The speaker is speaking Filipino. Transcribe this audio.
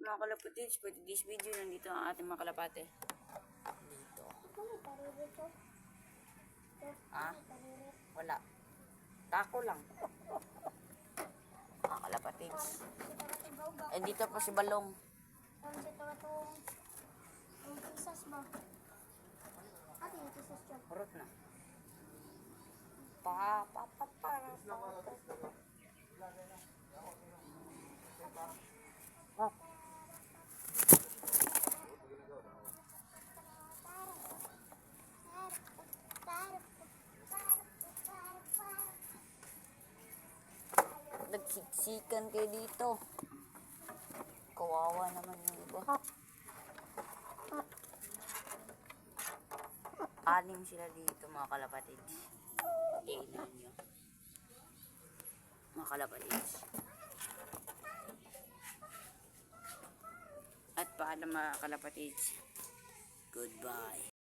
mga kalapatids, for this video, nandito ang ating mga kalapate. Dito. Ah? Wala. Tako lang. Mga kalapatids. Eh, dito pa si Balong. Hurot na. Nagsiksikan kayo dito. Kawawa naman yung iba. Anim sila dito mga kalapatids. Tingnan nyo. Mga kalapatids. At paalam mga kalapatids. Goodbye.